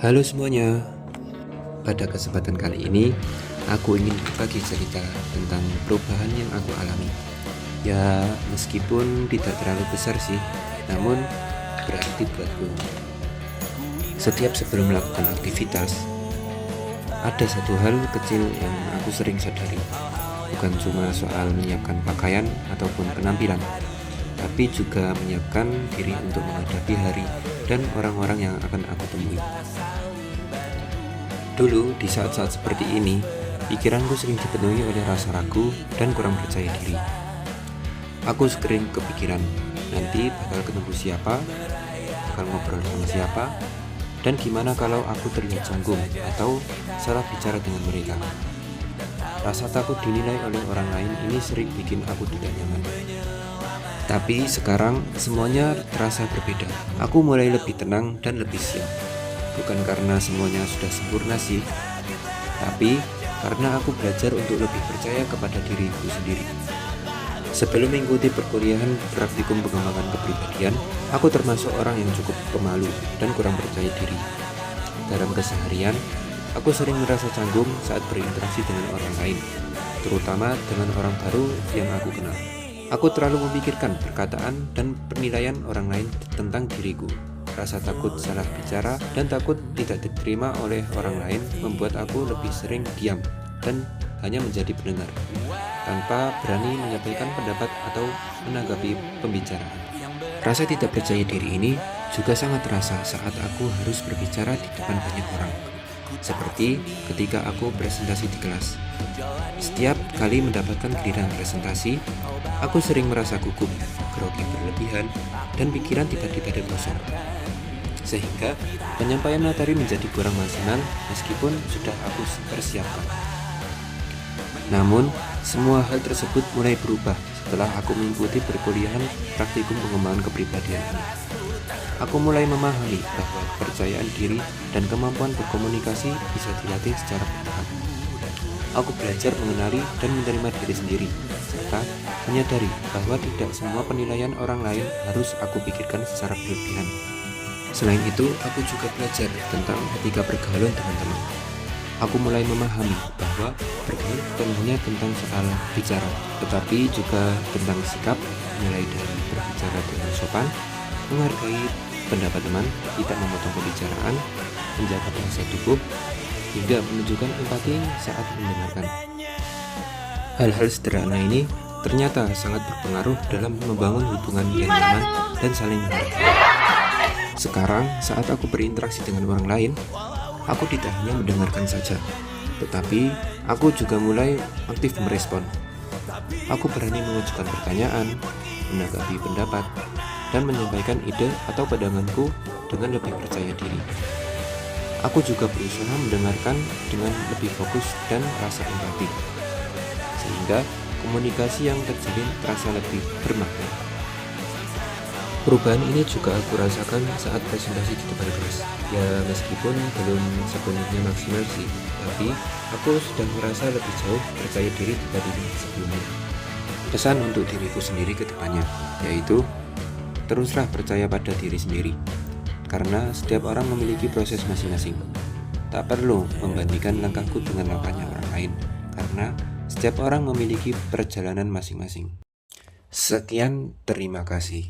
Halo semuanya, pada kesempatan kali ini aku ingin berbagi cerita tentang perubahan yang aku alami. Ya, meskipun tidak terlalu besar sih, namun berarti buatku. Setiap sebelum melakukan aktivitas, ada satu hal kecil yang aku sering sadari. Bukan cuma soal menyiapkan pakaian ataupun penampilan, tapi juga menyiapkan diri untuk menghadapi hari dan orang-orang yang akan aku temui. Dulu, di saat-saat seperti ini, pikiranku sering dipenuhi oleh rasa ragu dan kurang percaya diri. Aku sering kepikiran, nanti bakal ketemu siapa, bakal ngobrol sama siapa, dan gimana kalau aku terlihat canggung atau salah bicara dengan mereka. Rasa takut dinilai oleh orang lain ini sering bikin aku tidak nyaman. Tapi sekarang semuanya terasa berbeda. Aku mulai lebih tenang dan lebih siap. Bukan karena semuanya sudah sempurna sih, tapi karena aku belajar untuk lebih percaya kepada diriku sendiri. Sebelum mengikuti perkuliahan praktikum pengembangan kepribadian, aku termasuk orang yang cukup pemalu dan kurang percaya diri. Dalam keseharian, aku sering merasa canggung saat berinteraksi dengan orang lain, terutama dengan orang baru yang aku kenal. Aku terlalu memikirkan perkataan dan penilaian orang lain tentang diriku. Rasa takut salah bicara dan takut tidak diterima oleh orang lain membuat aku lebih sering diam dan hanya menjadi pendengar, tanpa berani menyampaikan pendapat atau menanggapi pembicaraan. Rasa tidak percaya diri ini juga sangat terasa saat aku harus berbicara di depan banyak orang, seperti ketika aku presentasi di kelas. Setiap kali mendapatkan giliran presentasi, aku sering merasa gugup, grogi berlebihan, dan pikiran tiba-tiba kosong. Sehingga penyampaian materi menjadi kurang maksimal meskipun sudah aku persiapkan. Namun, semua hal tersebut mulai berubah setelah aku mengikuti perkuliahan praktikum pengembangan kepribadian ini. Aku mulai memahami bahwa kepercayaan diri dan kemampuan berkomunikasi bisa dilatih secara bertahap. Aku belajar mengenali dan menerima diri sendiri, serta menyadari bahwa tidak semua penilaian orang lain harus aku pikirkan secara berlebihan. Selain itu, aku juga belajar tentang etika pergaulan dengan teman. Aku mulai memahami bahwa bergaul bukan hanya tentang soal bicara, tetapi juga tentang sikap, mulai dari berbicara dengan sopan, menghargai pendapat teman, tidak memotong pembicaraan, menjaga bahasa tubuh, hingga menunjukkan empati saat mendengarkan. Hal-hal sederhana ini ternyata sangat berpengaruh dalam membangun hubungan yang nyaman dan saling menghargai. Sekarang, saat aku berinteraksi dengan orang lain, aku tidak hanya mendengarkan saja, tetapi aku juga mulai aktif merespon. Aku berani mengajukan pertanyaan, menanggapi pendapat, dan menyampaikan ide atau pandanganku dengan lebih percaya diri. Aku juga berusaha mendengarkan dengan lebih fokus dan rasa empati, sehingga komunikasi yang terjalin terasa lebih bermakna. Perubahan ini juga aku rasakan saat presentasi di depan kelas. Ya, meskipun belum sepenuhnya maksimal sih, tapi aku sudah merasa lebih jauh percaya diri dibanding sebelumnya. Pesan untuk diriku sendiri ke depannya, yaitu teruslah percaya pada diri sendiri, karena setiap orang memiliki proses masing-masing. Tak perlu membandingkan langkahku dengan langkahnya orang lain, karena setiap orang memiliki perjalanan masing-masing. Sekian, terima kasih.